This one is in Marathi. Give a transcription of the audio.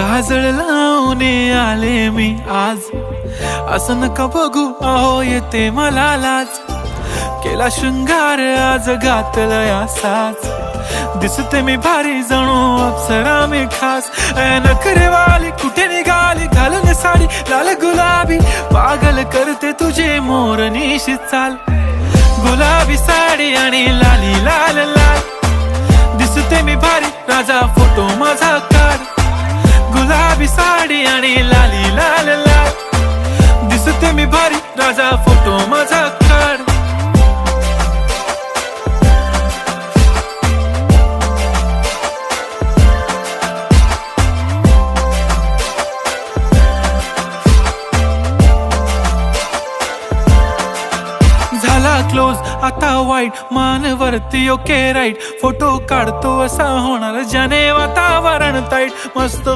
काजळ लावून आले मी आज, असं नका बघू अहो येते मला लाज. केला शृंगार आज घातला असाच, दिसते मी भारी जणू अप्सरा मी खास. नखरेवाली कुठे निघाली घालून साडी लाल गुलाबी, पागल करते तुझे मोरनीशी चाल. गुलाबी साडी आणि लाली लाल लाल, दिसते मी भारी राजा फोटो माझा काढ. गुलाबी साडी आणि लाली लाल लाल, दिसते मी भारी राजा फोटो माझा काढ. झाला क्लोज आता वाईट, मान वरती ओके राईट. फोटो काढतो असा होणार ज्याने वातावरण ताईट. मस्त